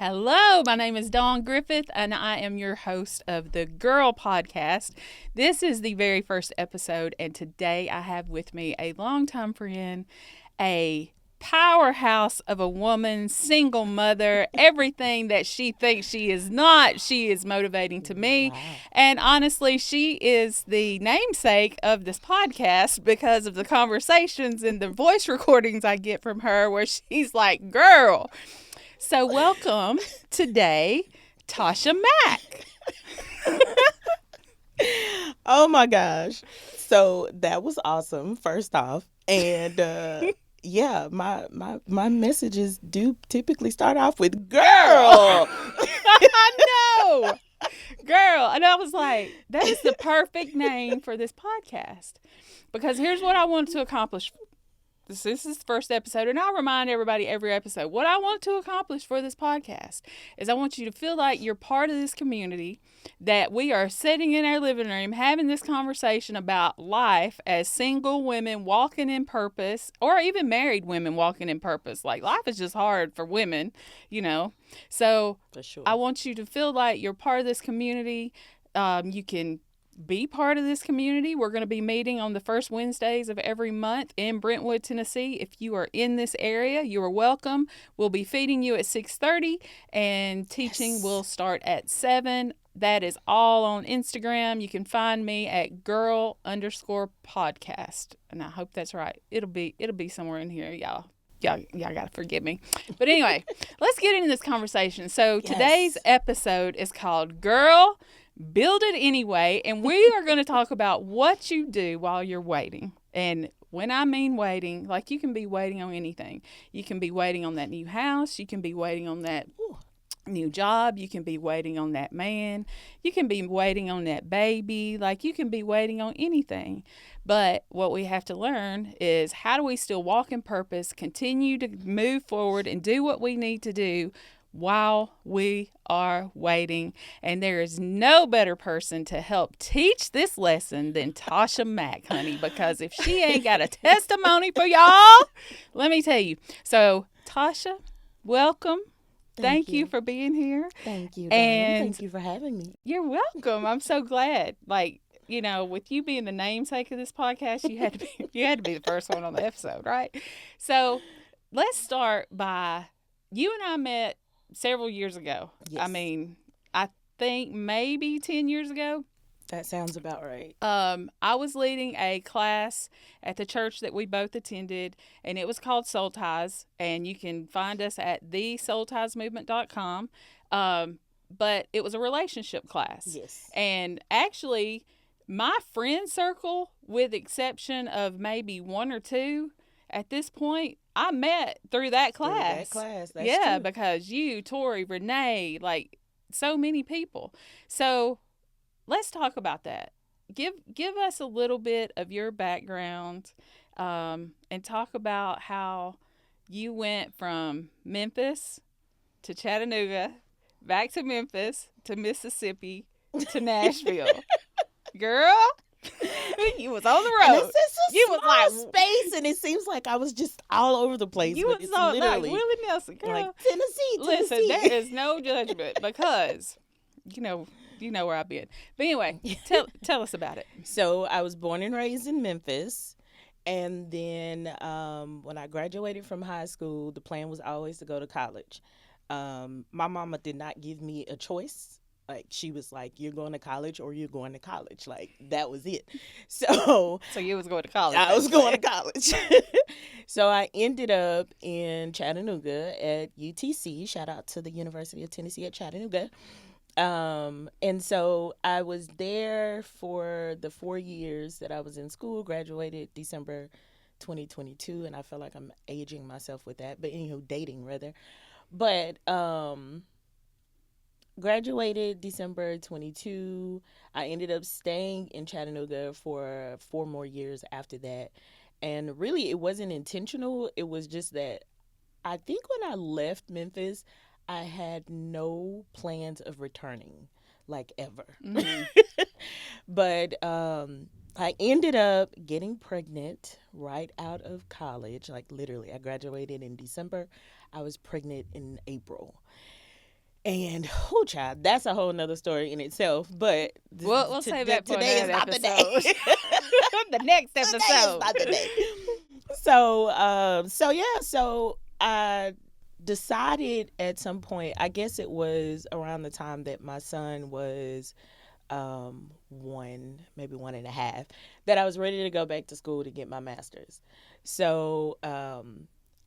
Hello, my name is Dawn Griffith, and I am your host of the Gurrll podcast. This is the very first episode, and today I have with me a longtime friend, a powerhouse of a woman, single mother, everything that she thinks she is not, she is motivating to me. Wow. And honestly, she is the namesake of this podcast because of the conversations and the voice recordings I get from her where she's like, girl. So welcome today, Tasha Mc. Oh my gosh. So that was awesome, first off. And yeah, my messages do typically start off with girl. I know. Girl. And I was like, that is the perfect name for this podcast. Because here's what I want to accomplish. This is the first episode, and I'll remind everybody every episode. What I want to accomplish for this podcast is I want you to feel like you're part of this community, that we are sitting in our living room having this conversation about life as single women walking in purpose, or even married women walking in purpose. Like, life is just hard for women, you know. So For sure. I want you to feel like you're part of this community. You can be part of this community. We're going to be meeting on the first Wednesdays of every month in Brentwood, Tennessee. If you are in this area, you are welcome. We'll be feeding you at 6:30 and teaching will start at 7. That is all on Instagram. You can find me at Gurrll_podcast. And I hope that's right. It'll be somewhere in here, y'all. Y'all gotta forgive me. But anyway, let's get into this conversation. So today's episode is called Gurrll Build It Anyway, and we are going to talk about what you do while you're waiting. And when I mean waiting, like, you can be waiting on anything. You can be waiting on that new house. You can be waiting on that new job. You can be waiting on that man. You can be waiting on that baby. Like, you can be waiting on anything. But what we have to learn is, how do we still walk in purpose, continue to move forward, and do what we need to do while we are waiting. And there is no better person to help teach this lesson than Tasha Mc, honey, because if she ain't got a testimony for y'all, let me tell you. So, Tasha, welcome. Thank you for being here. Thank you. And thank you for having me. You're welcome. I'm so glad. Like, you know, with you being the namesake of this podcast, you had to be the first one on the episode, right? So, let's start by, you and I met several years ago. Yes. I mean, I think maybe 10 years ago. That sounds about right. I was leading a class at the church that we both attended, and it was called Soul Ties, and you can find us at thesoultiesmovement.com. But it was a relationship class. Yes. And actually, my friend circle, with exception of maybe one or two at this point, I met through that class. That's true. True. Because you, Tori, Renee, like, so many people. So let's talk about that. Give us a little bit of your background, and talk about how you went from Memphis to Chattanooga, back to Memphis to Mississippi to Nashville. Girl, you was on the road. And it's a You was small like- space, and it seems like I was just all over the place. You but was it's so, like, literally Willie Nelson, girl. like Tennessee. Listen, there is no judgment, because you know where I've been. But anyway, tell us about it. So I was born and raised in Memphis. And then when I graduated from high school, the plan was always to go to college. My mama did not give me a choice. Like, she was like, you're going to college or you're going to college. Like, that was it. So you was going to college. I was going to college. So I ended up in Chattanooga at UTC. Shout out to the University of Tennessee at Chattanooga. And so I was there for the 4 years that I was in school, graduated December 2022, and I feel like I'm aging myself with that, but anywho, dating rather. But graduated December 22. I ended up staying in Chattanooga for 4 more years after that. And really, it wasn't intentional. It was just that I think when I left Memphis, I had no plans of returning, like, ever. Mm-hmm. But I ended up getting pregnant right out of college. Like, literally, I graduated in December. I was pregnant in April. And oh, child, that's a whole nother story in itself. But We'll save that for today is another not the day. episode. The next Today is episode. not the day. So I decided at some point. I guess it was around the time that my son was maybe 1.5, that I was ready to go back to school to get my master's. So I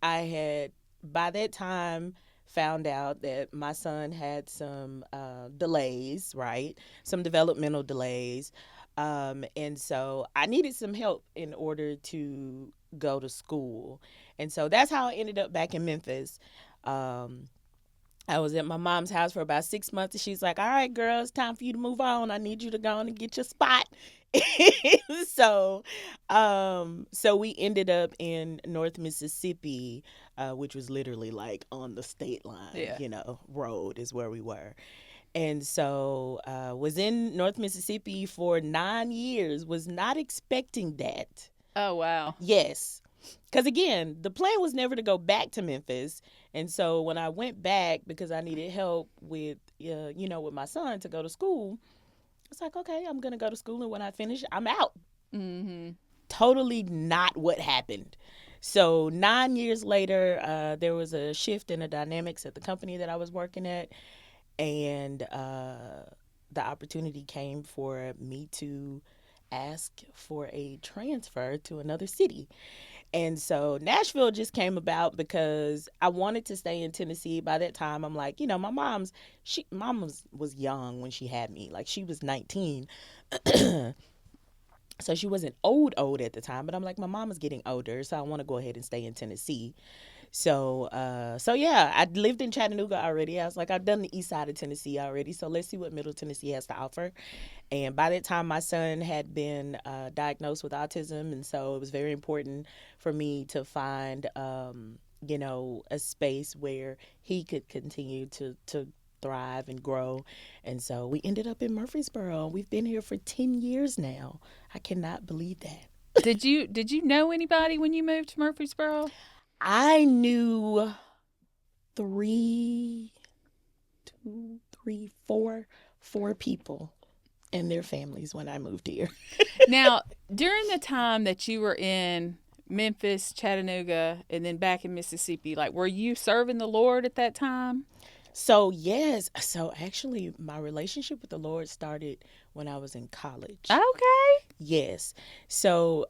had by that time found out that my son had some delays, right? Some developmental delays. And so I needed some help in order to go to school. And so that's how I ended up back in Memphis. I was at my mom's house for about 6 months, and she's like, all right, girl, it's time for you to move on. I need you to go on and get your spot. so we ended up in North Mississippi, which was literally like on the state line, road is where we were. And so was in North Mississippi for 9 years, was not expecting that. Oh, wow. Yes. Because, again, the plan was never to go back to Memphis. And so when I went back, because I needed help with, with my son to go to school, it's like, okay, I'm going to go to school. And when I finish, I'm out. Mm-hmm. Totally not what happened. So 9 years later, there was a shift in the dynamics at the company that I was working at. And the opportunity came for me to ask for a transfer to another city. And so Nashville just came about because I wanted to stay in Tennessee. By that time, I'm like, my mom was young when she had me. Like, she was 19. So she wasn't old at the time. But I'm like, my mom is getting older, so I want to go ahead and stay in Tennessee. So yeah, I lived in Chattanooga already. I was like, I've done the east side of Tennessee already, so let's see what Middle Tennessee has to offer. And by that time, my son had been diagnosed with autism, and so it was very important for me to find, a space where he could continue to thrive and grow. And so we ended up in Murfreesboro. We've been here for 10 years now. I cannot believe that. Did you know anybody when you moved to Murfreesboro? I knew four people and their families when I moved here. Now, during the time that you were in Memphis, Chattanooga, and then back in Mississippi, like, were you serving the Lord at that time? So, yes. So, actually, my relationship with the Lord started when I was in college. Okay. Yes. So,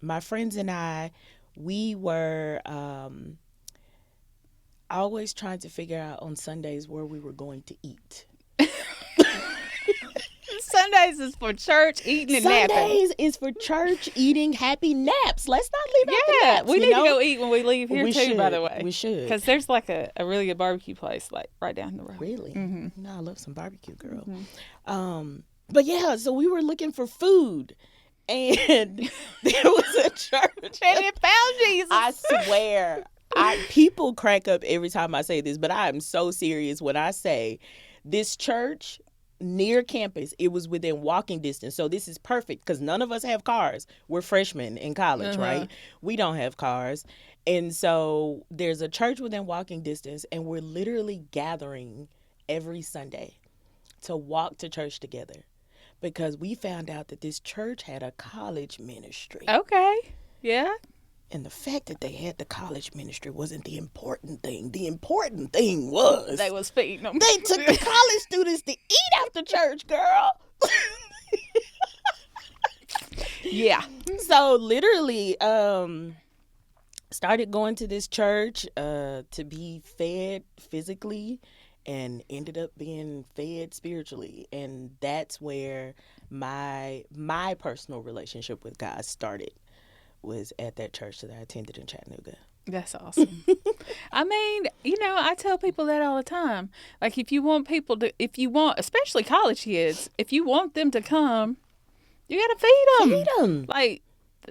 my friends and I, we were always trying to figure out on Sundays where we were going to eat. Sundays is for church, eating, and napping. Sundays is for church, eating, happy naps. Let's not leave out the naps. We need to go eat when we leave here, too, by the way. We should. Because there's like a really good barbecue place like right down the road. Really? Mm-hmm. No, I love some barbecue, girl. Mm-hmm. But yeah, so we were looking for food. And there was a church. And it found Jesus. I swear. People crack up every time I say this, but I am so serious when I say this church near campus, it was within walking distance. So this is perfect because none of us have cars. We're freshmen in college, right? We don't have cars. And so there's a church within walking distance, and we're literally gathering every Sunday to walk to church together because we found out that this church had a college ministry. Okay. Yeah. And the fact that they had the college ministry wasn't the important thing. The important thing was they was feeding them. They took the college students to eat after church, girl. Yeah. So literally, started going to this church to be fed physically, and ended up being fed spiritually. And that's where my personal relationship with God started. Was at that church that I attended in Chattanooga. That's awesome. I mean, I tell people that all the time. Like, if you want, especially college kids, if you want them to come, you got to feed them. Feed them. Like,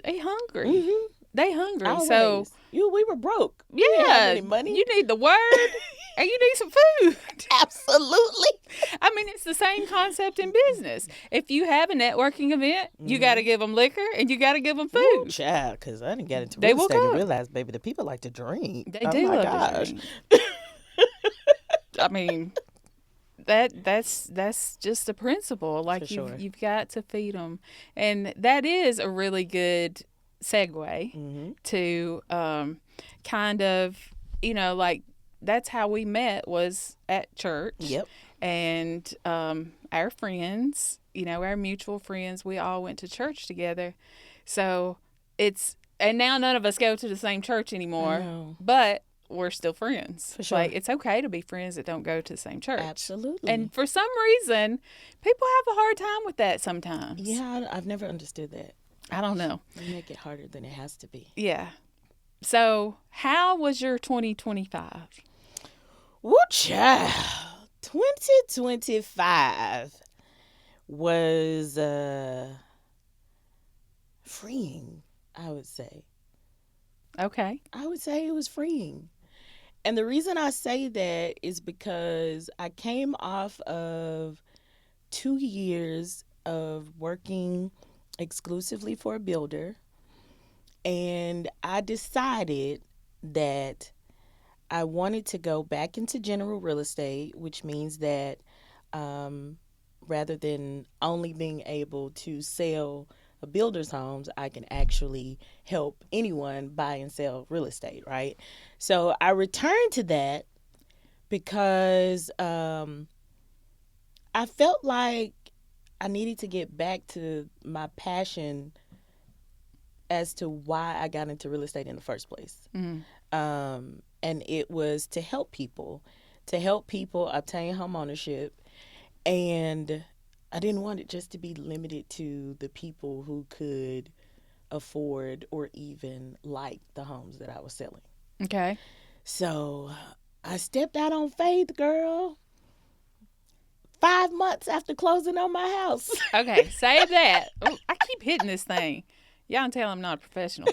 they hungry. Mm-hmm. They hungry. Always. So, we were broke. Yeah. We didn't have any money. You need the word and you need some food. Absolutely. I mean, it's the same concept in business. If you have a networking event, you got to give them liquor and you got to give them food. Ooh, child, because I didn't get into real estate and realize, baby, the people like to drink. They do love to drink. I mean, that's just a principle. Like sure. you've got to feed them, and that is a really good segue to kind of, like that's how we met, was at church. Yep. And our friends, our mutual friends, we all went to church together. So and now none of us go to the same church anymore, but we're still friends. For sure. Like, it's okay to be friends that don't go to the same church. Absolutely. And for some reason, people have a hard time with that sometimes. Yeah, I've never understood that. I don't know. They make it harder than it has to be. Yeah. So, how was your 2025? Woo, child. 2025 was freeing, I would say. Okay. I would say it was freeing. And the reason I say that is because I came off of 2 years of working exclusively for a builder. And I decided that I wanted to go back into general real estate, which means that rather than only being able to sell a builder's homes, I can actually help anyone buy and sell real estate, right? So I returned to that because I felt like I needed to get back to my passion as to why I got into real estate in the first place. And it was to help people obtain home ownership. And I didn't want it just to be limited to the people who could afford or even like the homes that I was selling. Okay. So I stepped out on faith, girl. 5 months after closing on my house. Okay, save that. Ooh, I keep hitting this thing. Y'all can tell I'm not a professional.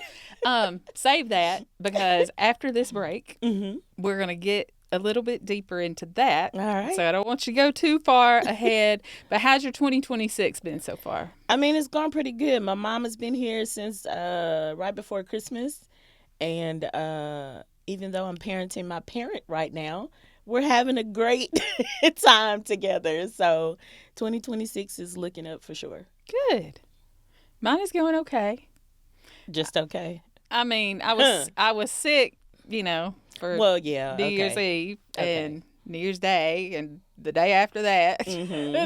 Save that, because after this break, we're going to get a little bit deeper into that. All right. So I don't want you to go too far ahead. But how's your 2026 been so far? I mean, it's gone pretty good. My mom has been here since right before Christmas. And even though I'm parenting my parent right now, we're having a great time together. So 2026 is looking up for sure. Good. Mine is going okay. Just okay. I mean, I was sick, for New Year's Eve and New Year's Day and the day after that.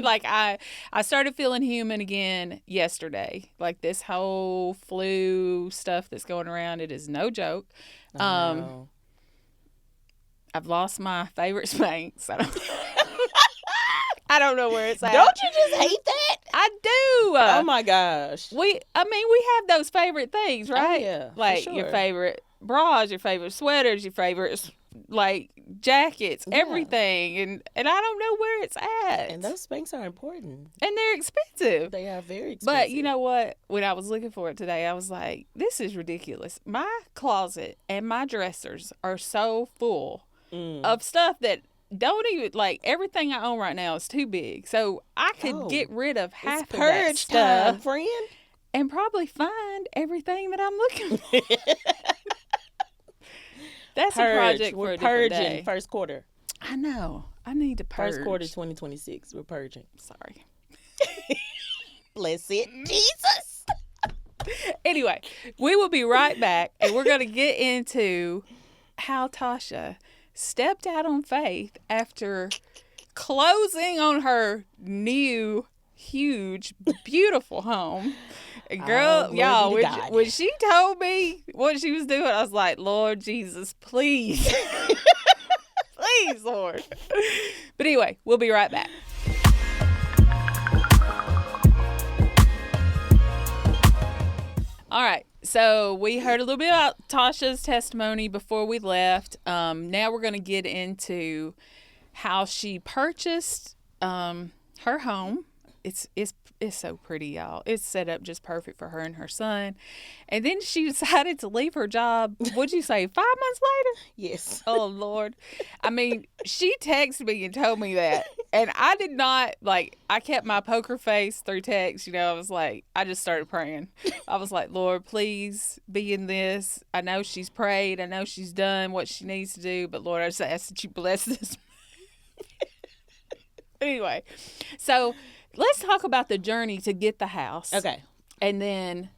Like I started feeling human again yesterday. Like this whole flu stuff that's going around, it is no joke. No. I've lost my favorite Spanx. I don't know where it's at. Don't you just hate that? I do. Oh my gosh. We have those favorite things, right? Oh, yeah, like your favorite bras, your favorite sweaters, your favorite like jackets, everything, and I don't know where it's at. And those Spanx are important. And they're expensive. They are very expensive. But you know what? When I was looking for it today, I was like, this is ridiculous. My closet and my dressers are so full of stuff that don't even, like, everything I own right now is too big. So I could get rid of half of that stuff, time, friend, and probably find everything that I'm looking for. That's a project for a different day. First quarter. I know. I need to purge. First quarter 2026. We're purging. Sorry. Bless it, Jesus. Anyway, we will be right back, and we're going to get into how Tasha stepped out on faith after closing on her new, huge, beautiful home. Girl, y'all, when she told me what she was doing, I was like, Lord Jesus, please. Please, Lord. But anyway, we'll be right back. All right. So we heard a little bit about Tasha's testimony before we left. Now we're going to get into how she purchased her home. It's so pretty, y'all. It's set up just perfect for her and her son. And then she decided to leave her job. What'd you say, 5 months later? Yes. Oh, Lord. I mean, she texted me and told me that. And I did not, I kept my poker face through text. I was like, I just started praying. I was like, Lord, please be in this. I know she's prayed. I know she's done what she needs to do. But, Lord, I just ask that you bless this. Anyway, so let's talk about the journey to get the house. Okay. And then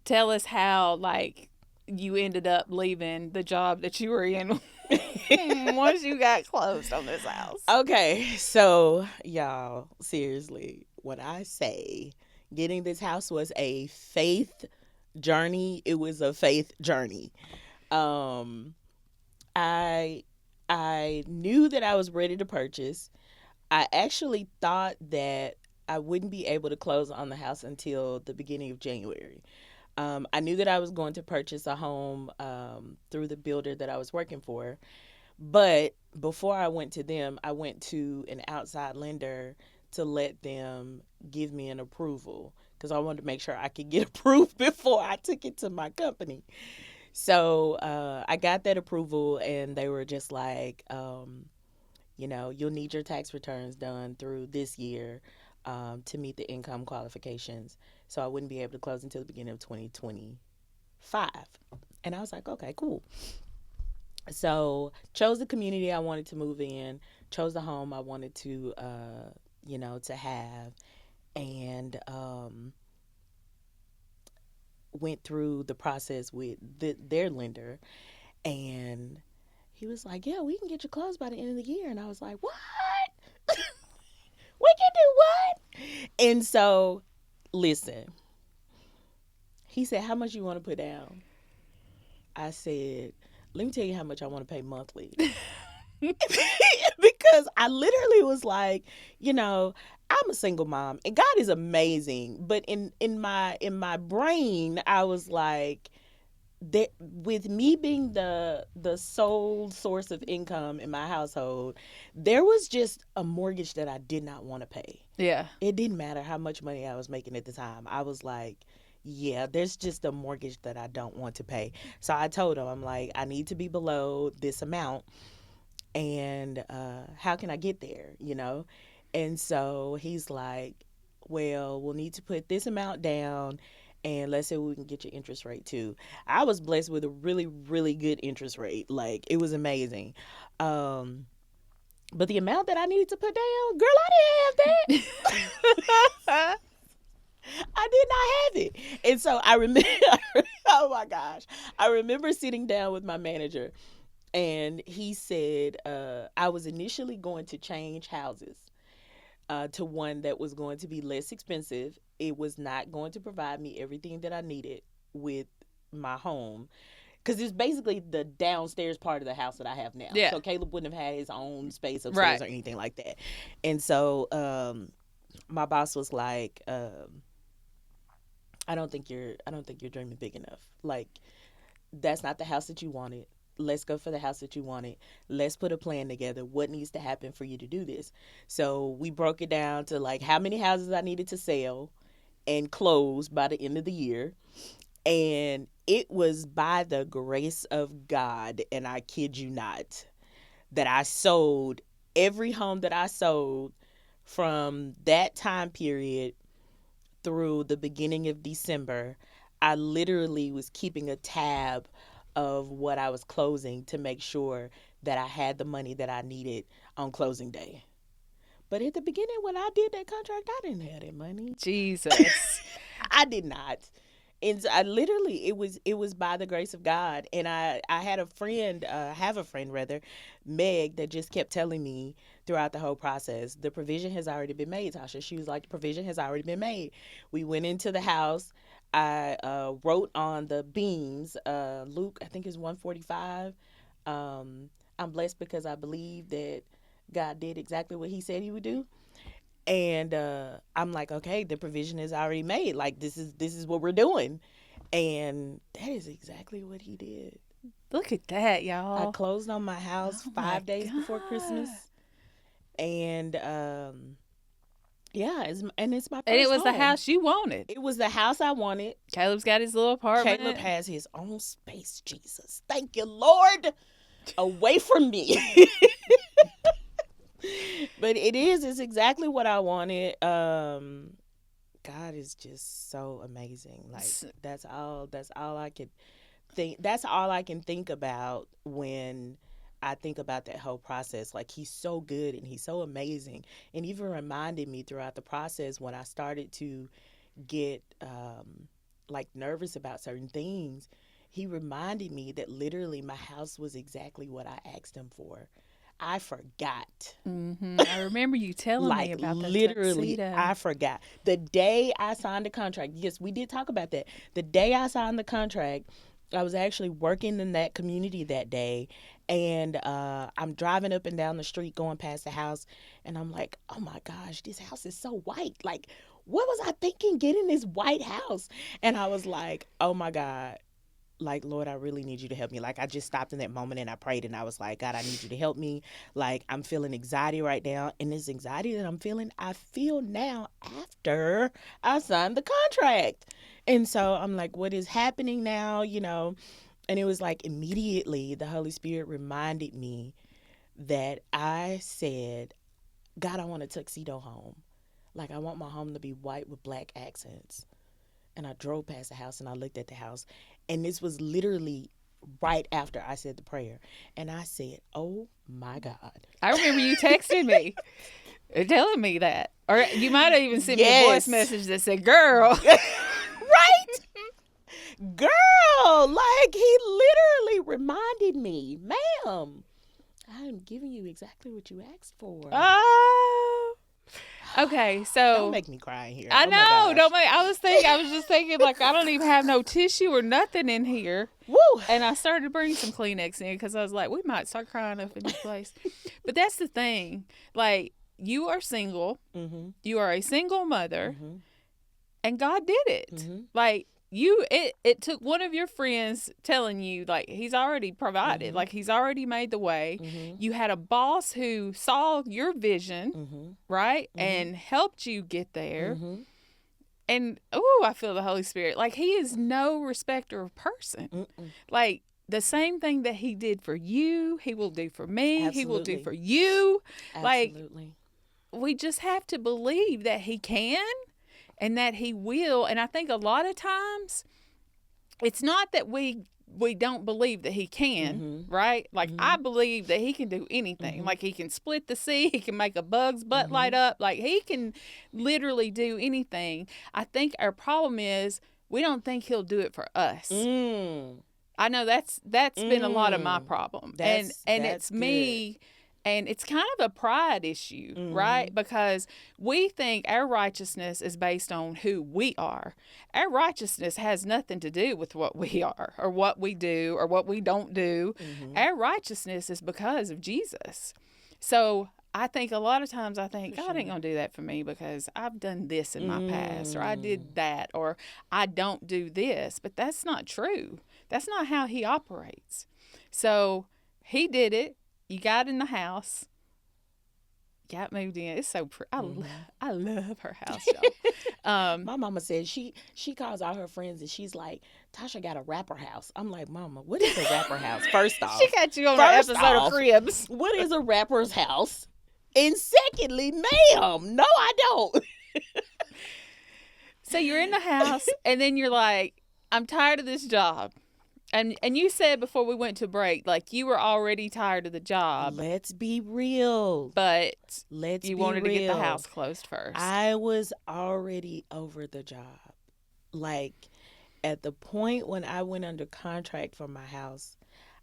tell us how, like, you ended up leaving the job that you were in once you got closed on this house. Okay, so y'all, seriously, when I say getting this house was a faith journey, it was a faith journey. Um, I I knew that I was ready to purchase. I actually thought that I wouldn't be able to close on the house until the beginning of January. I knew that I was going to purchase a home through the builder that I was working for. But before I went to them, I went to an outside lender to let them give me an approval because I wanted to make sure I could get approved before I took it to my company. So I got that approval, and they were just like, you'll need your tax returns done through this year to meet the income qualifications. So I wouldn't be able to close until the beginning of 2025. And I was like, okay, cool. So chose the community I wanted to move in, chose the home I wanted to, to have, and went through the process with their lender. And he was like, yeah, we can get you closed by the end of the year. And I was like, what? We can do what? And so, listen, he said, how much you want to put down? I said, let me tell you how much I want to pay monthly. Because I literally was like, I'm a single mom and God is amazing. But in my brain, I was like, that with me being the sole source of income in my household, there was just a mortgage that I did not want to pay. Yeah. It didn't matter how much money I was making at the time. I was like, yeah, there's just a mortgage that I don't want to pay. So I told him, I'm like, I need to be below this amount. And how can I get there, And so he's like, well, we'll need to put this amount down, and let's say we can get your interest rate too. I was blessed with a really, really good interest rate. Like, it was amazing. But the amount that I needed to put down, girl, I didn't have that. I did not have it. And so I remember, oh my gosh, I remember sitting down with my manager, and he said, I was initially going to change houses to one that was going to be less expensive. It was not going to provide me everything that I needed with my home, because it's basically the downstairs part of the house that I have now. Yeah. So Caleb wouldn't have had his own space upstairs, right, or anything like that. And so my boss was like, I don't think you're dreaming big enough. Like, that's not the house that you wanted. Let's go for the house that you wanted. Let's put a plan together. What needs to happen for you to do this? So we broke it down to like how many houses I needed to sell and close by the end of the year. And it was by the grace of God, and I kid you not, that I sold every home that I sold from that time period through the beginning of December. I literally was keeping a tab of what I was closing to make sure that I had the money that I needed on closing day. But at the beginning, when I did that contract, I didn't have that money. Jesus. I did not. And I literally, it was by the grace of God. And I had a friend, have a friend rather, Meg, that just kept telling me throughout the whole process, the provision has already been made, Tasha. She was like, the provision has already been made. We went into the house. I wrote on the beams, Luke, I think is 145. I'm blessed because I believe that God did exactly what he said he would do. And I'm like, okay, the provision is already made. Like, this is what we're doing. And that is exactly what he did. Look at that, y'all. I closed on my house 5 days before Christmas. And yeah, it's my first And it was home. the house you wanted. It was the house I wanted. Caleb's got his little apartment. Caleb has his own space, Jesus. Thank you, Lord. Away from me. But it's exactly what I wanted. God is just so amazing. Like, that's all I could think. That's all I can think about when I think about that whole process. Like, he's so good and he's so amazing. And even reminded me throughout the process when I started to get like nervous about certain things, he reminded me that literally my house was exactly what I asked him for. I forgot. I remember you telling me Like, about that literally, tuxedo. I forgot. The day I signed the contract, yes, we did talk about that. The day I signed the contract, I was actually working in that community that day. And I'm driving up and down the street going past the house. And I'm like, oh my gosh, this house is so white. Like, what was I thinking getting this white house? And I was like, oh my God. Like, Lord, I really need you to help me. Like, I just stopped in that moment and I prayed and I was like, God, I need you to help me. Like, I'm feeling anxiety right now. And this anxiety that I'm feeling, I feel now after I signed the contract. And so I'm like, what is happening now? You know? And it was like immediately the Holy Spirit reminded me that I said, God, I want a tuxedo home. Like, I want my home to be white with black accents. And I drove past the house and I looked at the house. And this was literally right after I said the prayer. And I said, oh my God. I remember you texting me and telling me that. Or you might have even sent me a Yes. voice message that said, girl. Right? Girl, like, he literally reminded me, ma'am, I'm giving you exactly what you asked for. Oh. Okay, so Don't make me cry here. I Oh my know. gosh. Don't make. I was just thinking, like, I don't even have no tissue or nothing in here. Woo. And I started to bring some Kleenex in because I was like, we might start crying up in this place. But that's the thing. Like, you are single. Mm-hmm. You are a single mother, Mm-hmm. and God did it. Mm-hmm. Like, it took one of your friends telling you, like, he's already provided. Mhm. Like, he's already made the way. Mhm. You had a boss who saw your vision, Mhm. right? Mhm. And helped you get there. Mhm. And, oh, I feel the Holy Spirit. Like, he is no respecter of person. Mm-mm. Like, the same thing that he did for you, he will do for me. He will do Absolutely. for you. Like, Absolutely. we just have to believe that he can and that he will. And I think a lot of times it's not that we don't believe that he can, Mhm. right? Like, Mhm. I believe that he can do anything. Mhm. Like, he can split the sea, he can make a bug's butt light up. Like, he can literally do anything. I think our problem is we don't think he'll do it for us. Mm. I know that's been a lot of my problem. And That's it's me. And it's kind of a pride issue, right? Because we think our righteousness is based on who we are. Our righteousness has nothing to do with what we are or what we do or what we don't do. Our righteousness is because of Jesus. So I think a lot of times I think, God ain't going to do that for me because I've done this in my past or I did that or I don't do this. But that's not true. That's not how he operates. So he did it. You got in the house. Got moved in. It's so pretty. I love her house, y'all. My mama said she calls all her friends and she's like, Tasha got a rapper house. I'm like, Mama, what is a rapper house? First off, She got you on an First episode off, of Cribs. what is a rapper's house? And secondly, ma'am, no, I don't. So you're in the house, and then you're like, I'm tired of this job. And you said before we went to break, like, you were already tired of the job, Let's be real. but Let's you be wanted to get the real. house closed first. I was already over the job. Like, at the point when I went under contract for my house,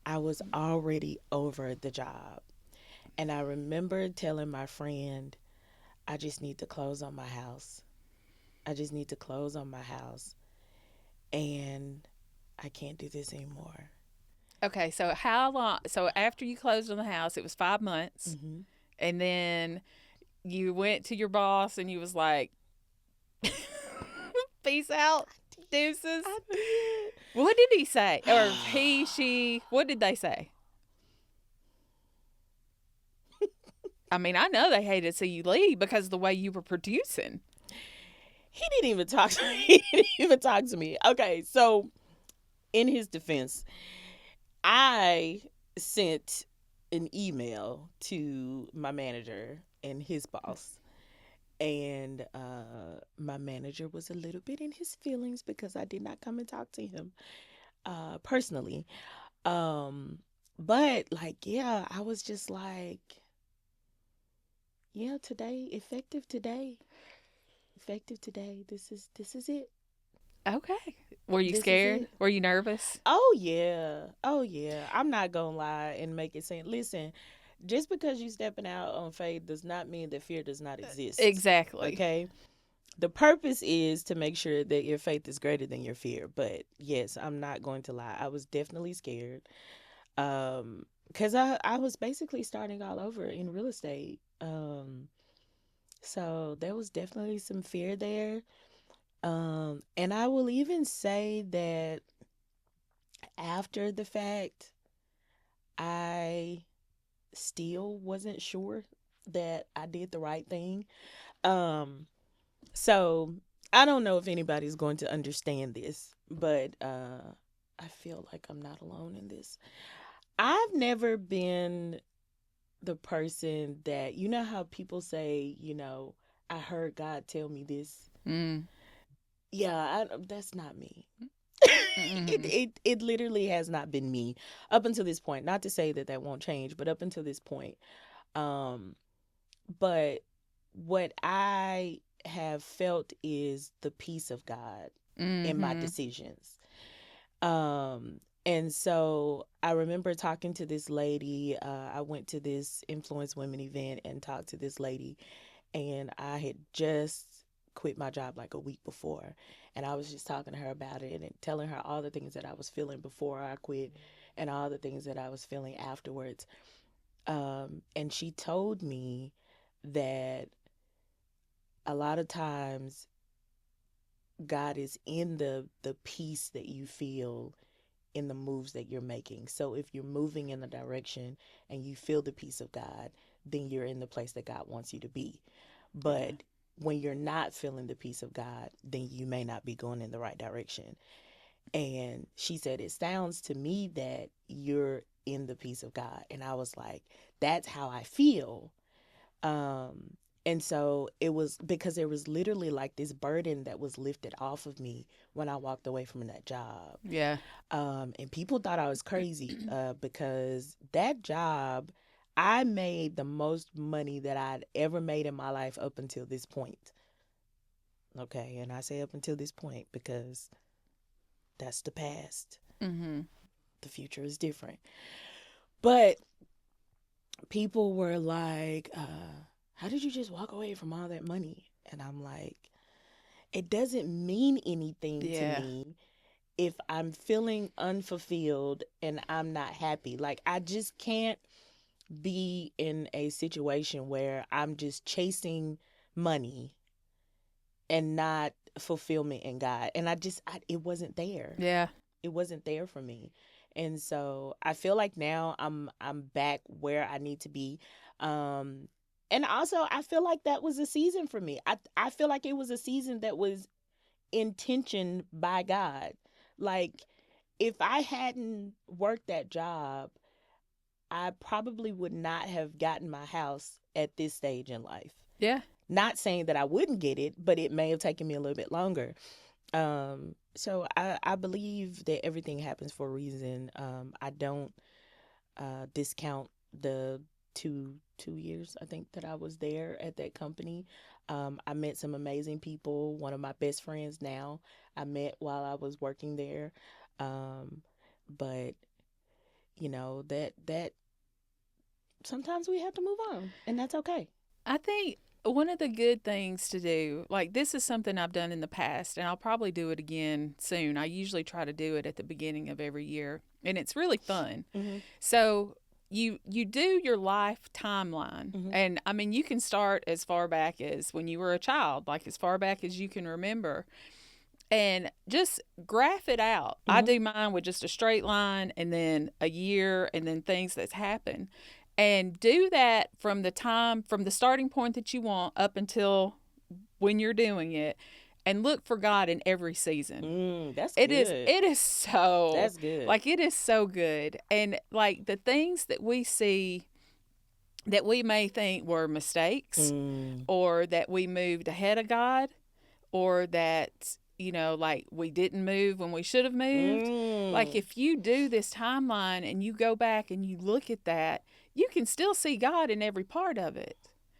I was already over the job. And I remember telling my friend, I just need to close on my house. I just need to close on my house. And I can't do this anymore. Okay, so how long? So after you closed on the house, it was 5 months. Mm-hmm. And then you went to your boss and you was like, peace out, deuces. I did. What did he say? Or he, she, what did they say? I mean, I know they hated to see you leave because of the way you were producing. He didn't even talk to me. He didn't even talk to me. Okay, so in his defense, I sent an email to my manager and his boss. And my manager was a little bit in his feelings because I did not come and talk to him personally. But like, yeah, I was just like, yeah, today, effective today. This is it. Okay. Were you This is scared? it. Were you nervous? Oh yeah. Oh yeah. I'm not gonna lie and make it seem. Listen, just because you stepping out on faith does not mean that fear does not exist. Exactly. Okay. The purpose is to make sure that your faith is greater than your fear. But yes, I'm not going to lie. I was definitely scared. Because I was basically starting all over in real estate. So there was definitely some fear there. And I will even say that after the fact, I still wasn't sure that I did the right thing. Um, so I don't know if anybody's going to understand this, but I feel like I'm not alone in this. I've never been the person that, you know how people say, I heard God tell me this. Mm. Yeah, that's not me. Mm-hmm. It literally has not been me up until this point. Not to say that that won't change, but up until this point. Um, but what I have felt is the peace of God in my Mm-hmm. decisions. And so I remember talking to this lady. I went to this Influence Women event and talked to this lady, and I had just quit my job like a week before. And I was just talking to her about it and telling her all the things that I was feeling before I quit and all the things that I was feeling afterwards. And she told me that a lot of times God is in the peace that you feel in the moves that you're making. So if you're moving in the direction and you feel the peace of God, then you're in the place that God wants you to be. Yeah. But when you're not feeling the peace of God, then you may not be going in the right direction. And she said, it sounds to me that you're in the peace of God. And I was like, that's how I feel. Um, and so it was because there was literally like this burden that was lifted off of me when I walked away from that job. Yeah. And people thought I was crazy because that job, I made the most money that I'd ever made in my life up until this point. Okay. And I say up until this point because that's the past. Mm-hmm. The future is different. But people were like, how did you just walk away from all that money? And I'm like, it doesn't mean anything to Yeah. me if I'm feeling unfulfilled and I'm not happy. Like, I just can't be in a situation where I'm just chasing money and not fulfillment in God. And it wasn't there. Yeah. It wasn't there for me. And so I feel like now I'm back where I need to be. Um and also I feel like that was a season for me. I feel like it was a season that was intentioned by God. Like if I hadn't worked that job, I probably would not have gotten my house at this stage in life. Yeah. Not saying that I wouldn't get it, but it may have taken me a little bit longer. So I believe that everything happens for a reason. I don't discount the two years I think that I was there at that company. I met some amazing people. One of my best friends now I met while I was working there. But that sometimes we have to move on, and that's okay. I think one of the good things to do, like this is something I've done in the past, and I'll probably do it again soon. I usually try to do it at the beginning of every year, and it's really fun. Mm-hmm. So you do your life timeline, Mm-hmm. and I mean you can start as far back as when you were a child, like as far back as you can remember, and just graph it out. I Mm-hmm. do mine with just a straight line and then a year and then things that's happened. And do that from the starting point that you want up until when you're doing it, and look for God in every season. That's It is good. it is so That's good. like it is so good. And like the things that we see that we may think were mistakes Mm. or that we moved ahead of God or that like we didn't move when we should have moved. Like if you do this timeline and you go back and you look at that, you can still see God in every part of it.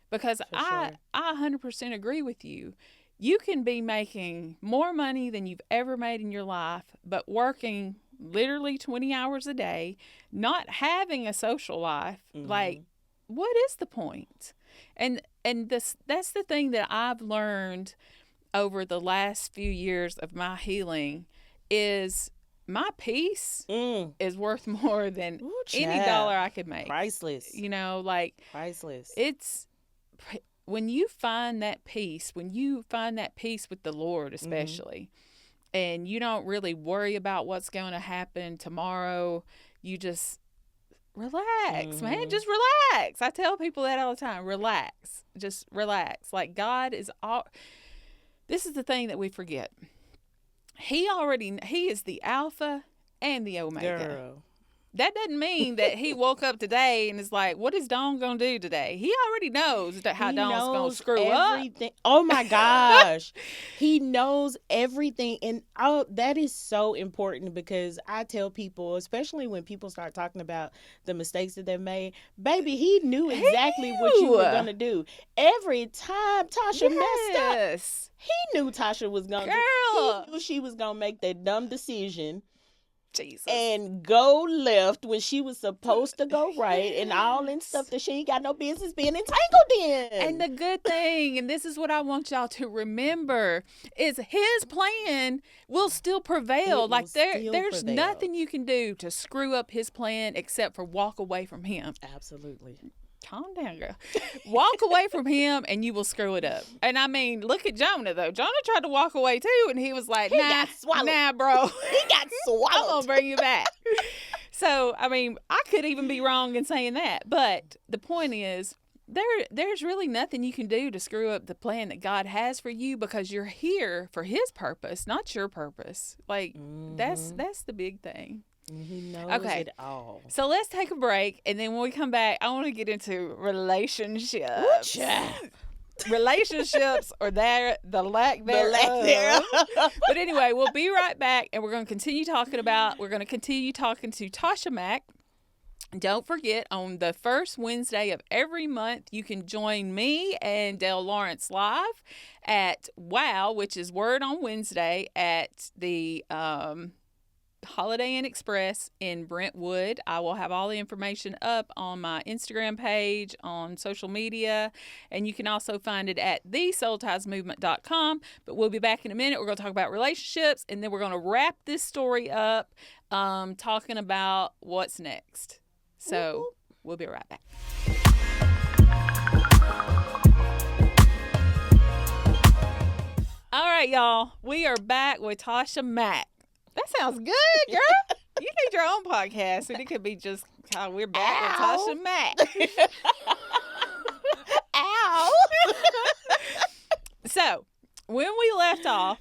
Because I 100% agree with you. You can be making more money than you've ever made in your life, but working literally 20 hours a day, not having a social life. Like, what is the point? And that's the thing that I've learned over the last few years of my healing is my peace is worth more than any dollar I could make. Priceless. Priceless. It's when you find that peace with the Lord especially, and you don't really worry about what's going to happen tomorrow, you just relax, man. Just relax. I tell people that all the time. Relax. Just relax. Like God is all. This is the thing that we forget. He is the Alpha and the Omega. Girl. That doesn't mean that he woke up today and is like, what is Dawn going to do today? He already knows how Dawn's going to screw everything. up. Oh, my gosh. He knows everything. And that is so important because I tell people, especially when people start talking about the mistakes that they've made, baby, he knew exactly what you were going to do. Every time Tasha messed up, he knew Tasha was going to do. He knew she was going to make that dumb decision. Jesus. And go left when she was supposed to go right, and all in stuff that she ain't got no business being entangled in. And the good thing, and this is what I want y'all to remember, is his plan will still prevail. There's nothing you can do to screw up his plan except for walk away from him. Absolutely. Calm down, girl. Walk away from him and you will screw it up. And I mean, look at Jonah, though. Jonah tried to walk away, too, and he was like, nah, bro. He got swallowed. I'm going to bring you back. So, I mean, I could even be wrong in saying that. But the point is, there's really nothing you can do to screw up the plan that God has for you because you're here for his purpose, not your purpose. Like, that's the big thing. He knows it all. So let's take a break, and then when we come back, I want to get into relationships. Relationships or the lack thereof. But anyway, we'll be right back, and we're going to continue talking to Tasha Mc. Don't forget, on the first Wednesday of every month, you can join me and Dale Lawrence live at WOW, which is Word on Wednesday, at the Holiday Inn Express in Brentwood. I will have all the information up on my Instagram page, on social media, and you can also find it at thesoultiesmovement.com. But we'll be back in a minute. We're going to talk about relationships, and then we're going to wrap this story up talking about what's next. So we'll be right back. All right, y'all. We are back with Tasha Mc. That sounds good, girl. You need your own podcast, and it could be just how we're back with Tasha Mc. Ow. So, when we left off,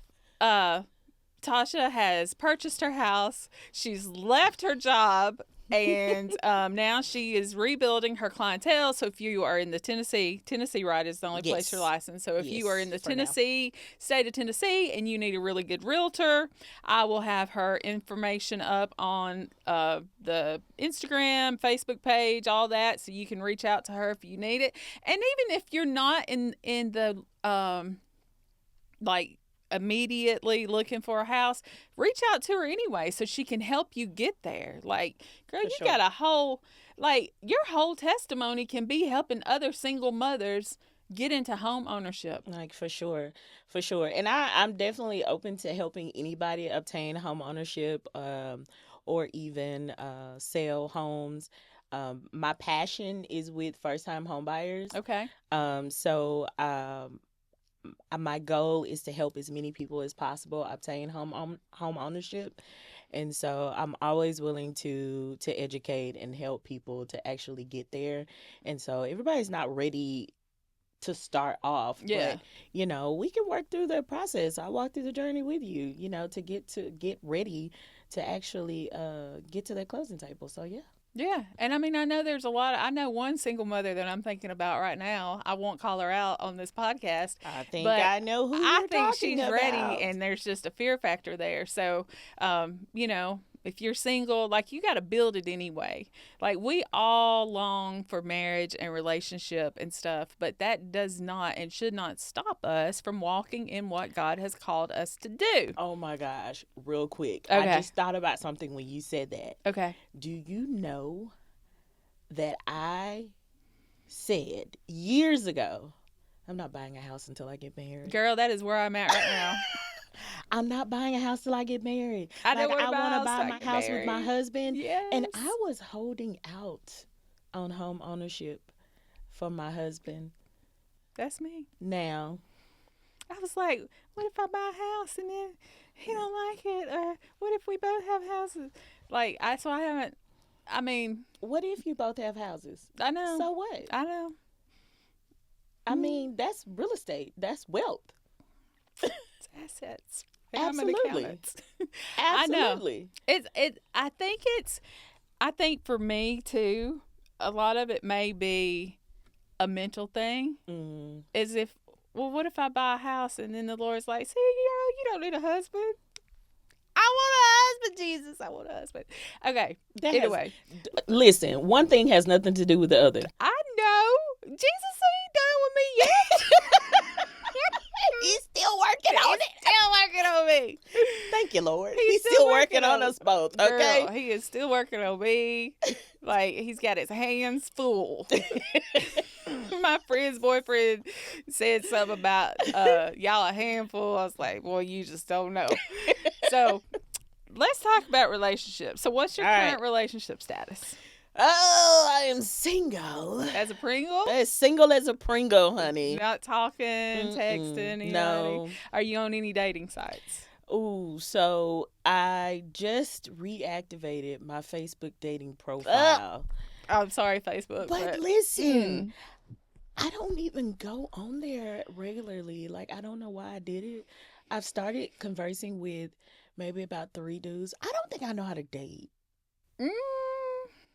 Tasha has purchased her house. She's left her job. And now she is rebuilding her clientele. So if you are in the Tennessee, right, is the only place you're licensed. So if you are in the state of Tennessee, and you need a really good realtor, I will have her information up on the Instagram, Facebook page, all that. So you can reach out to her if you need it. And even if you're not in the immediately looking for a house, reach out to her anyway so she can help you get there. Like, girl, got a whole, your whole testimony can be helping other single mothers get into home ownership. For sure. And I'm definitely open to helping anybody obtain home ownership or even sell homes. My passion is with first-time home buyers. Okay. My goal is to help as many people as possible obtain home ownership. And so I'm always willing to educate and help people to actually get there. And so everybody's not ready to start off. Yeah. But, we can work through the process. I walk through the journey with you, to get ready to actually get to that closing table. So, yeah. Yeah. And I mean, I know there's a lot. I know one single mother that I'm thinking about right now. I won't call her out on this podcast, I think but I know who I you're think talking she's about. ready, and there's just a fear factor there. So, you know, if you're single, like, you got to build it anyway. Like, we all long for marriage and relationship and stuff, but that does not and should not stop us from walking in what God has called us to do. Oh my gosh, real quick. Okay. I just thought about something when you said that. Okay. Do you know that I said years ago, I'm not buying a house until I get married? Girl, that is where I'm at right now. I'm not buying a house till I get married. I know like, where I want to buy till I my get house with my married. husband. Yes. And I was holding out on home ownership for my husband. That's me. Now, I was like, what if I buy a house and then he don't like it? Or what if we both have houses? Like, so I haven't, I mean. what if you both have houses? I know. So what? I know. I mean, that's real estate. That's wealth. It's assets. And Absolutely. I'm an accountant. Absolutely. I think for me too, a lot of it may be a mental thing. Mm. As if, well, what if I buy a house and then the Lord's like, see, girl, you don't need a husband. I want a husband, Jesus. I want a husband. Okay. Anyway. Listen, one thing has nothing to do with the other. I know. Jesus ain't done with me yet. He's still working on it. Still working on me. Thank you, Lord. He's still working on us both, okay? Girl, he is still working on me. Like, he's got his hands full. My friend's boyfriend said something about y'all a handful. I was like, well, you just don't know. So let's talk about relationships. So what's your current relationship status? Oh, I am single. As a Pringle? As single as a Pringle, honey. You're not talking, texting, anybody? No. Are you on any dating sites? Ooh, so I just reactivated my Facebook dating profile. I'm sorry, Facebook. But listen, I don't even go on there regularly. Like, I don't know why I did it. I've started conversing with maybe about 3 dudes. I don't think I know how to date.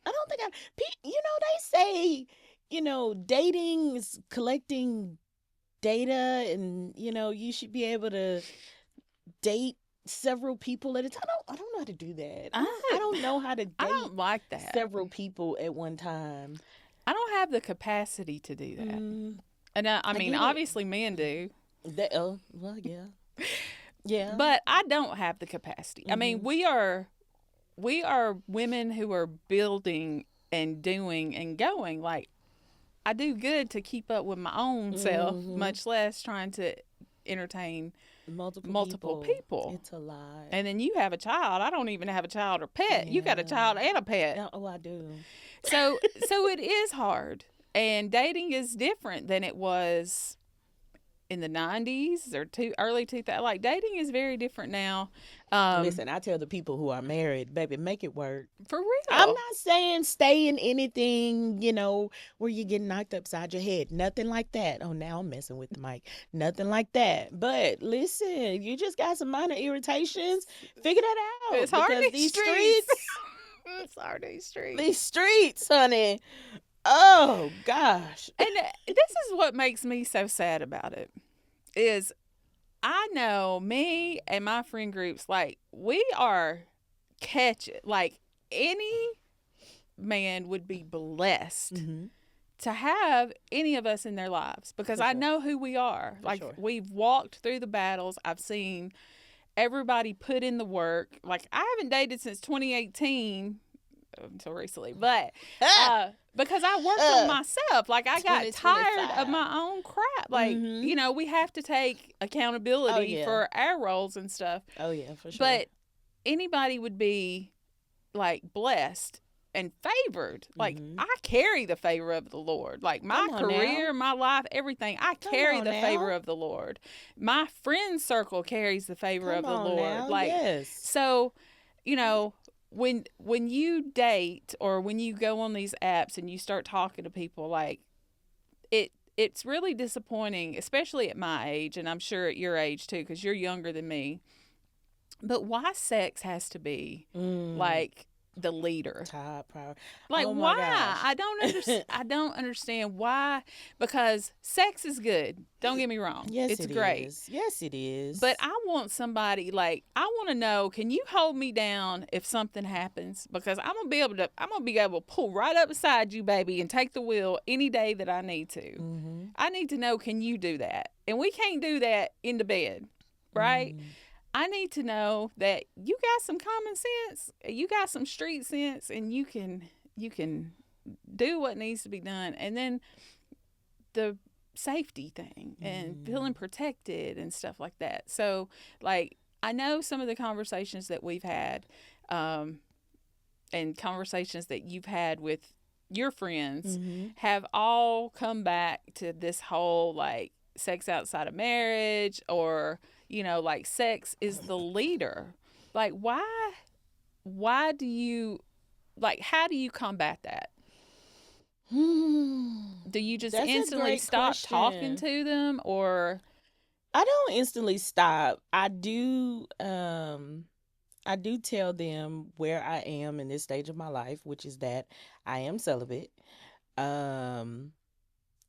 I don't think they say, dating is collecting data and, you should be able to date several people at a time. I don't know how to do that. I don't know how to date I don't like that. several people at one time. I don't have the capacity to do that. And I mean, get it. obviously men do. Well, yeah. Yeah. But I don't have the capacity. I mean, we are women who are building and doing and going. Like, I do good to keep up with my own self, much less trying to entertain multiple people. It's a lot. And then you have a child. I don't even have a child or pet. You got a child and a pet. Oh, I do. So it is hard. And dating is different than it was in the 90s or early 2000s. Like, dating is very different now. Listen, I tell the people who are married, baby, make it work. For real. I'm not saying stay in anything, where you get knocked upside your head. Nothing like that. Oh, now I'm messing with the mic. Nothing like that. But listen, you just got some minor irritations. Figure that out. It's hard because these streets. It's hard these streets. These streets, honey. Oh, gosh. And this is what makes me so sad about it, is I know me and my friend groups, like, we are like, any man would be blessed to have any of us in their lives, because I know who we are. We've walked through the battles. I've seen everybody put in the work. Like, I haven't dated since 2018 until recently, but because I worked on myself. Like, I got tired of my own crap. Like, we have to take accountability for our roles and stuff. Oh, yeah, for sure. But anybody would be, like, blessed and favored. Like, I carry the favor of the Lord. Like, my career, my life, everything, I carry the favor of the Lord. My friend circle carries the favor of the Lord. Like, yes. So, when you date or when you go on these apps and you start talking to people, like, it's really disappointing, especially at my age, and I'm sure at your age too, because you're younger than me. But why sex has to be like the leader. Top priority. Like, Oh my why? gosh. I don't understand why. Because sex is good. Don't get me wrong. Yes, it's it great. is. Yes, it is. But I want somebody, like, I want to know, can you hold me down if something happens? Because I'm gonna be able to pull right up beside you, baby, and take the wheel any day that I need to. Mm-hmm. I need to know, can you do that? And we can't do that in the bed, right? I need to know that you got some common sense, you got some street sense, and you can do what needs to be done. And then the safety thing and feeling protected and stuff like that. So, like, I know some of the conversations that we've had, and conversations that you've had with your friends have all come back to this whole, like, sex outside of marriage, or, you know, like, sex is the leader. Like, why do you, like, how do you combat that? Do you just That's a instantly great stop question. talking to them, or I don't instantly stop. I do tell them where I am in this stage of my life, which is that I am celibate.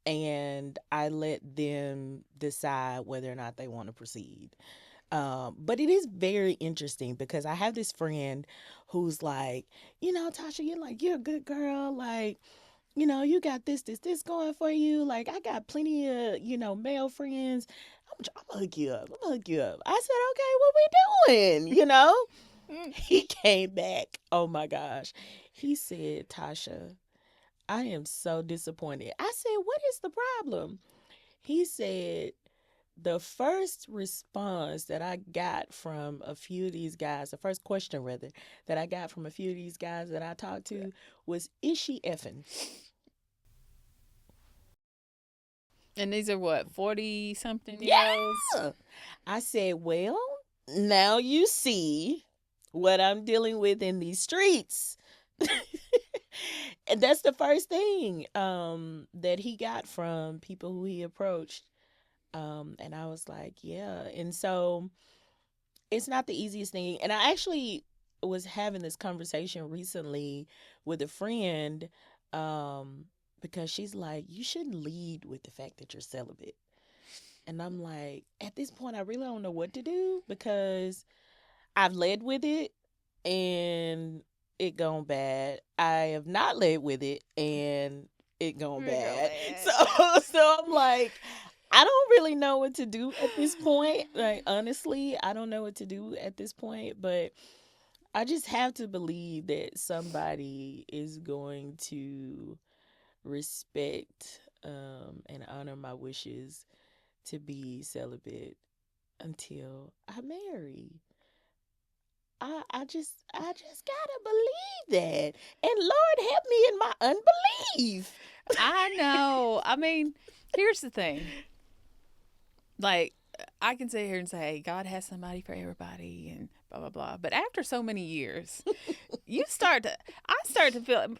And I let them decide whether or not they want to proceed. But it is very interesting because I have this friend who's like, you know, Tasha, you're a good girl. Like, you know, you got this going for you. Like, I got plenty of, you know, male friends. I'm gonna hook you up. I said, okay, what we doing? You know? He came back. Oh my gosh. He said, Tasha, I am so disappointed. I said, what is the problem? He said, the first response that I got from a few of these guys, the first question rather, that I got from a few of these guys that I talked to was, is she effing? and these are what, 40 something years olds? Yeah. I said, well, now you see what I'm dealing with in these streets. And that's the first thing that he got from people who he approached. And I was like, yeah. And so it's not the easiest thing. And I actually was having this conversation recently with a friend, because she's like, you shouldn't lead with the fact that you're celibate. And I'm like, at this point, I really don't know what to do, because I've led with it and it gone bad. I have not led with it and it gone bad. So I'm like, I don't really know what to do at this point. Like, honestly, I don't know what to do at this point, but I just have to believe that somebody is going to respect and honor my wishes to be celibate until I marry. I just gotta believe that. And Lord help me in my unbelief. I know. I mean, here's the thing. Like, I can sit here and say God has somebody for everybody and blah blah blah. But after so many years, I start to feel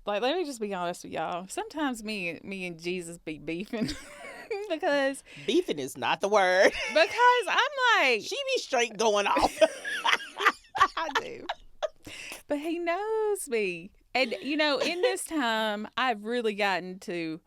like, let me just be honest with y'all. Sometimes me and Jesus be beefing. because Beefing is not the word. I'm like, She be straight going off. I do. But he knows me. And, you know, in this time, I've really gotten to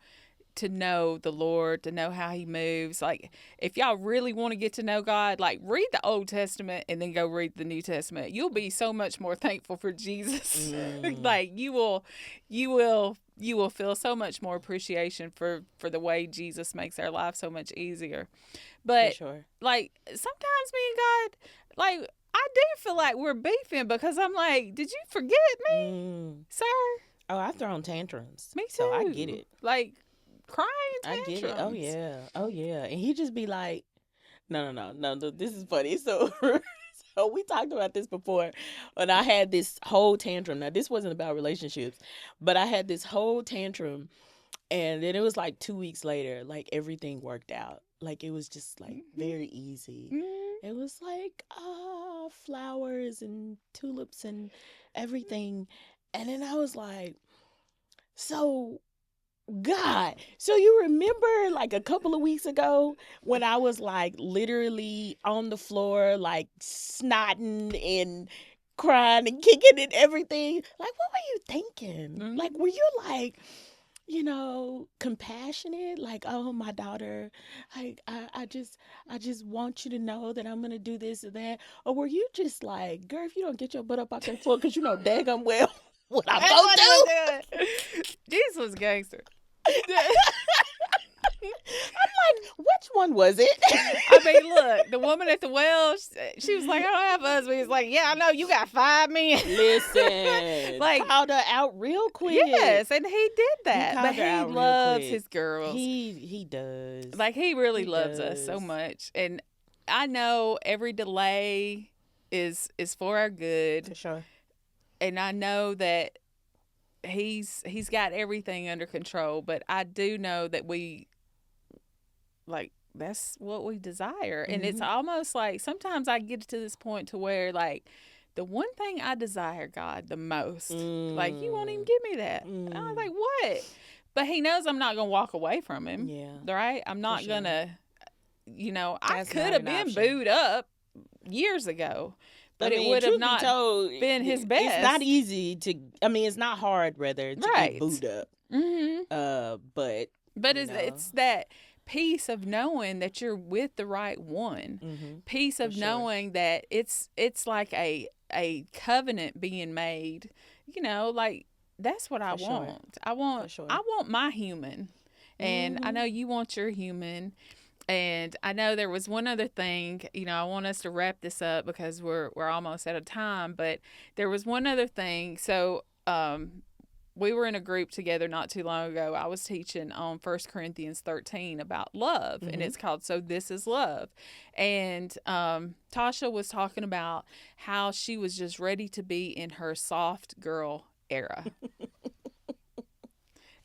know the Lord, to know how he moves. Like, if y'all really want to get to know God, like, read the Old Testament and then go read the New Testament. You'll be so much more thankful for Jesus. Like, you will feel so much more appreciation for the way Jesus makes our life so much easier. But, sure. Like, sometimes me and God, like, I do feel like we're beefing, because I'm like, did you forget me, sir? Oh, I've thrown tantrums. Me too. So I get it. Like, crying tantrums. I get it. Oh yeah. And he just be like, no. This is funny. So we talked about this before, when I had this whole tantrum. Now, this wasn't about relationships, but I had this whole tantrum, and then it was like 2 weeks later, like, everything worked out. Like, it was just like very easy. It was like flowers and tulips and everything. And then I was like, so God, so you remember like a couple of weeks ago when I was like literally on the floor, like snotting and crying and kicking and everything. Like, what were you thinking? Mhm. Like, were you like, compassionate? Like, oh, my daughter, I just want you to know that I'm gonna do this or that. Or were you just like, girl, if you don't get your butt up out that floor, because you know daggum well what I'm That's gonna what he do. was doing. Jesus was gangster. I'm like, which one was it? I mean, look, the woman at the well, she was like, I don't have a husband. He's like, yeah, I know, you got 5 men. Listen, Like, called her out real quick. yes, and he did that. called But her he out real loves quick. his girls. He does. Like, he really He loves us so does. much. And I know every delay is for our good. For sure. And I know that he's got everything under control, but I do know that that's what we desire. And it's almost like sometimes I get to this point to where, like, the one thing I desire, God, the most, like, you won't even give me that. And I was like, what? But he knows I'm not gonna walk away from him. Yeah. Right? I'm not sure. gonna, I That's could not have an been option. booed up years ago, but I mean, it would have truth not be told, been his best. It's not easy to. I mean, it's not hard, rather, to Right. get booed up. But it's that peace of knowing that you're with the right one. Peace of knowing that it's like a covenant being made. Like, that's what I want. I want my human. And I know you want your human. And I know there was one other thing, I want us to wrap this up because we're almost out of time, but there was one other thing. So, we were in a group together not too long ago. I was teaching on 1 Corinthians 13 about love, and it's called So This Is Love. And Tasha was talking about how she was just ready to be in her soft girl era.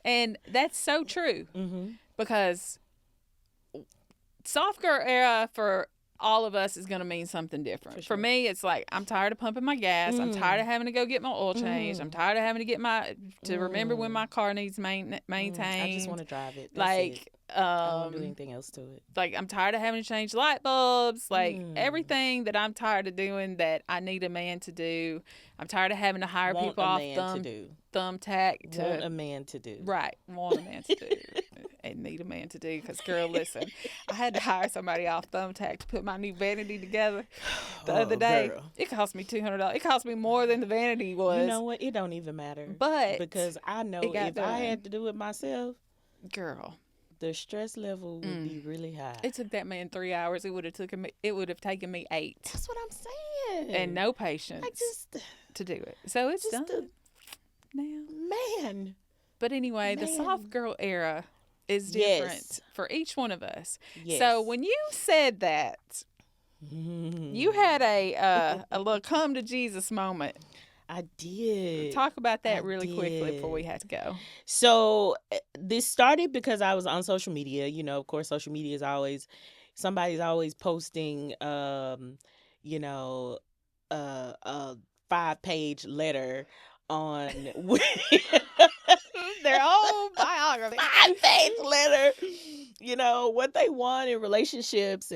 And that's so true because soft girl era for all of us is going to mean something different. For me, it's like, I'm tired of pumping my gas. I'm tired of having to go get my oil changed. I'm tired of having to get remember when my car needs maintained. I just want to drive it. That's like, it. I don't want to do anything else to it. Like, I'm tired of having to change light bulbs. Like, everything that I'm tired of doing that I need a man to do. I'm tired of having to hire people off thumbtack. Want a man to do. Right. Want a man to do. And need a man to do. Because, girl, listen, I had to hire somebody off thumbtack to put my new vanity together the other day. Girl. It cost me $200. It cost me more than the vanity was. You know what? It don't even matter. But because I know if I had to do it myself, girl, the stress level would be really high. It took that man 3 hours. It would have taken me 8. That's what I'm saying. And no patience to do it. So it's done now. Man. But anyway, the soft girl era is different for each one of us. Yes. So when you said that, you had a little come to Jesus moment. I did. Talk about that really quickly before we had to go. So this started because I was on social media. Of course, social media is always, somebody's always posting, a 5-page letter on their own biography. 5-page letter, what they want in relationships.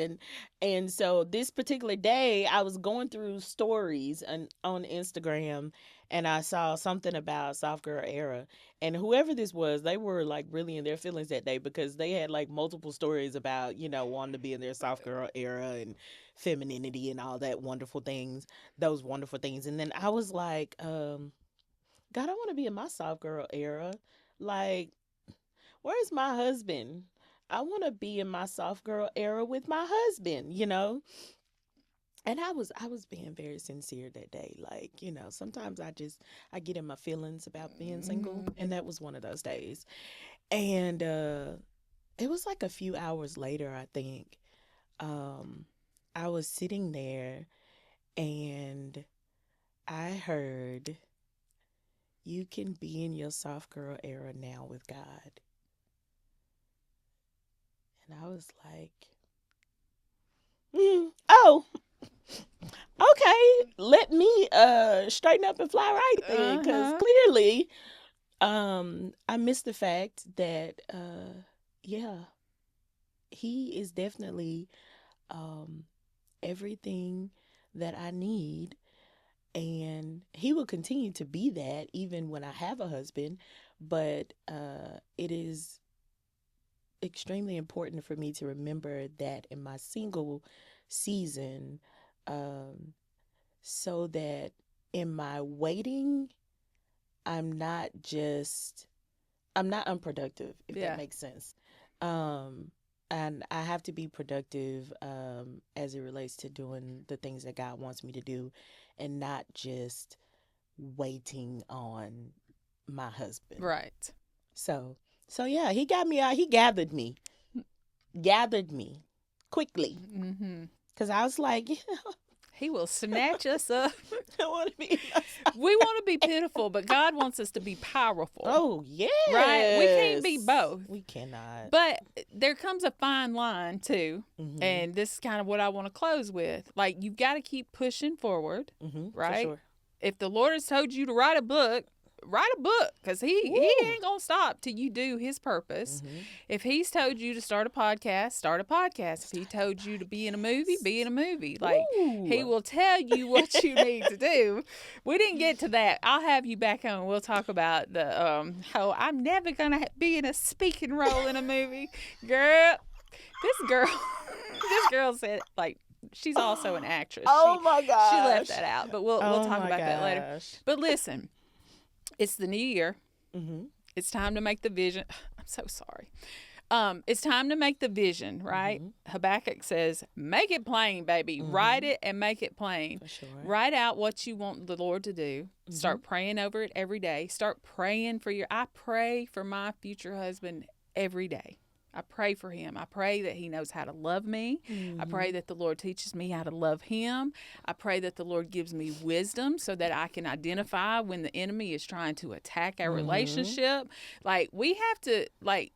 And so this particular day, I was going through stories on Instagram, and I saw something about soft girl era. And whoever this was, they were like really in their feelings that day because they had like multiple stories about, wanting to be in their soft girl era and femininity and all that those wonderful things. And then I was like, God, I want to be in my soft girl era. Like, where's my husband? I want to be in my soft girl era with my husband, And I was being very sincere that day. Like, sometimes I get in my feelings about being single, and that was one of those days. And it was like a few hours later, I think. I was sitting there and I heard, you can be in your soft girl era now with God. And I was like, oh, okay, let me straighten up and fly right then. Because clearly I missed the fact that, he is definitely everything that I need. And he will continue to be that even when I have a husband. But it is extremely important for me to remember that in my single season, so that in my waiting, I'm not unproductive, if Yeah. that makes sense. And I have to be productive as it relates to doing the things that God wants me to do, and not just waiting on my husband. Right. So yeah, he got me out. He gathered me quickly, because I was like, He will snatch us up. I want to be. We want to be pitiful, but God wants us to be powerful. Oh yeah, Right? We can't be both. We cannot. But there comes a fine line too, and this is kind of what I want to close with. Like, you've got to keep pushing forward, right? For sure. If the Lord has told you to write a book, because he ain't gonna stop till you do his purpose. If he's told you to start a podcast, start a podcast. If he told you to be in a movie, be in a movie. Like, he will tell you what you need to do. We didn't get to that. I'll have you back on. We'll talk about the how I'm never gonna be in a speaking role in a movie. This girl said, like, she's also an actress. My gosh. She left that out, but we'll talk about that later. Gosh. But listen, it's the new year. It's time to make the vision. I'm so sorry. It's time to make the vision, right? Habakkuk says, make it plain, baby. Write it and make it plain. For sure. Write out what you want the Lord to do. Start praying over it every day. Start praying for I pray for my future husband every day. I pray for him. I pray that he knows how to love me. I pray that the Lord teaches me how to love him. I pray that the Lord gives me wisdom so that I can identify when the enemy is trying to attack our relationship. Like, we have to, like,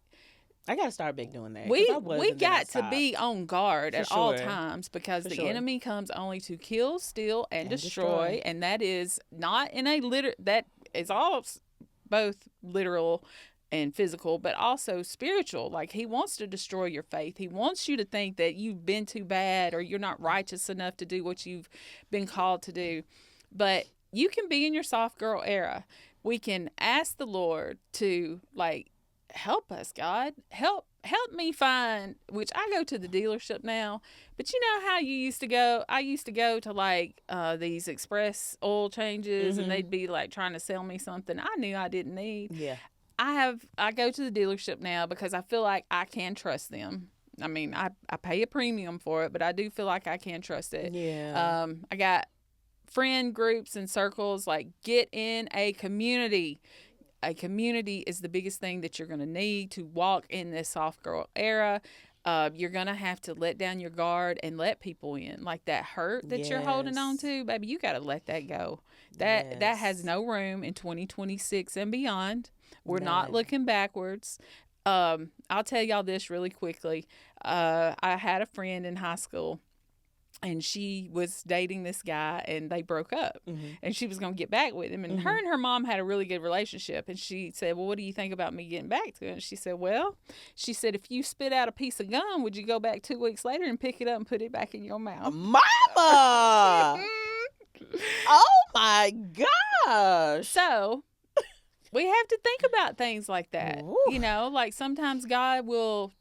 I gotta start back doing that. we got to be on guard at all sure. times, because For the sure. enemy comes only to kill, steal, and destroy. And that is not in a that is all both literal and physical, but also spiritual. Like, he wants to destroy your faith. He wants you to think that you've been too bad or you're not righteous enough to do what you've been called to do. But you can be in your soft girl era. We can ask the Lord to, like, help us, God. Help me find, which I go to the dealership now, but you know how you used to go? I used to go to, like, these express oil changes, and they'd be, like, trying to sell me something I knew I didn't need. Yeah. I go to the dealership now because I feel like I can trust them. I mean, I pay a premium for it, but I do feel like I can trust it. Yeah. I got friend groups and circles. Like, get in a community. A community is the biggest thing that you're going to need to walk in this soft girl era. You're going to have to let down your guard and let people in. Like, that hurt that you're holding on to, baby, you got to let that go. That has no room in 2026 and beyond. We're not looking backwards. I'll tell y'all this really quickly. I had a friend in high school, and she was dating this guy, and they broke up. And she was going to get back with him. And her and her mom had a really good relationship. And she said, well, what do you think about me getting back to him? And she said, if you spit out a piece of gum, would you go back 2 weeks later and pick it up and put it back in your mouth? Mama! Oh my gosh! So we have to think about things like that. Ooh. You know, like, sometimes God will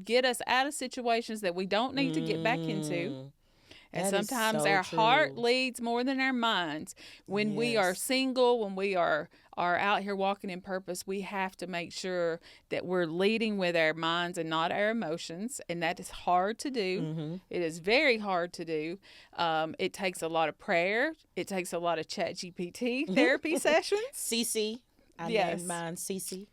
get us out of situations that we don't need to get back into. And That is sometimes so our heart true. leads more than our minds. When we are single, when we are out here walking in purpose, we have to make sure that we're leading with our minds and not our emotions. And that is hard to do. It is very hard to do. It takes a lot of prayer. It takes a lot of ChatGPT therapy sessions. Cece. I Yes. named mine Cece.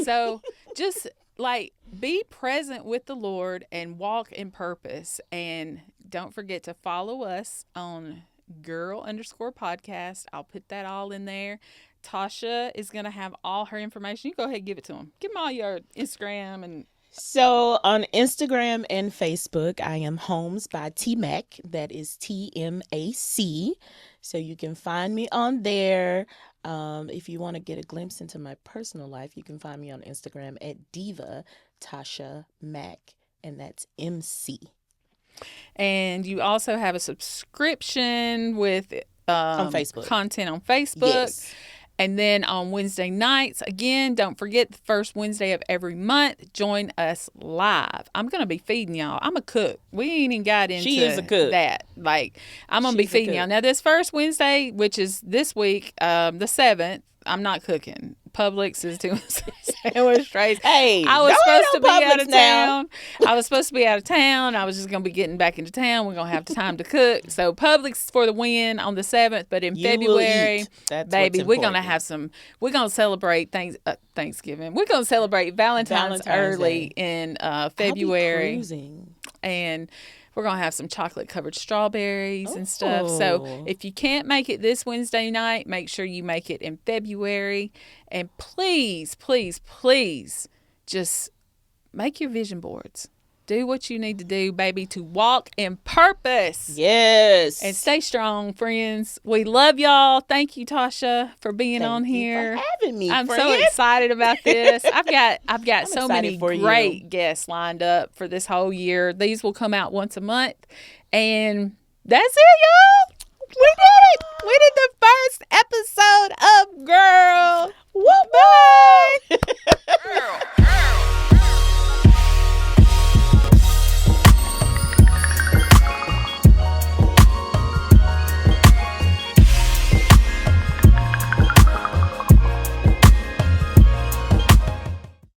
So just, like, be present with the Lord and walk in purpose. And don't forget to follow us on Gurrll_podcast. I'll put that all in there. Tasha is going to have all her information. You go ahead and give it to them. Give them all your Instagram and... So on Instagram and Facebook, I am Homes by T Mac. That is TMAC. So you can find me on there. If you want to get a glimpse into my personal life, you can find me on Instagram at Diva Tasha Mc, and that's MC. And you also have a subscription with Facebook. content on Facebook. Yes. And then on Wednesday nights, again, don't forget the first Wednesday of every month, join us live. I'm going to be feeding y'all. I'm a cook. We ain't even got into She is a cook. that. Like, I'm going to be She's a feeding cook. y'all. Now, this first Wednesday, which is this week, the 7th, I'm not cooking. Publix is doing sandwich trays. Hey, I was don't supposed to know be out Publix of now. town. I was supposed to be out of town. I was just going to be getting back into town. We're going to have time to cook. So Publix for the win on the 7th. But in You will February, eat. That's baby, what's we're going to important. have some, we're going to celebrate Thanksgiving. We're going to celebrate Valentine's early in February. I'll be cruising. And we're going to have some chocolate covered strawberries and stuff. So Oh. if you can't make it this Wednesday night, make sure you make it in February. And please, please, please just make your vision boards. Do what you need to do, baby, to walk in purpose. Yes. And stay strong, friends. We love y'all. Thank you, Tasha, for being on Thank you here. for having me, I'm so friend. excited about this. I've got so excited many for you. great guests lined up for this whole year. These will come out once a month. And that's it, y'all. We did it. We did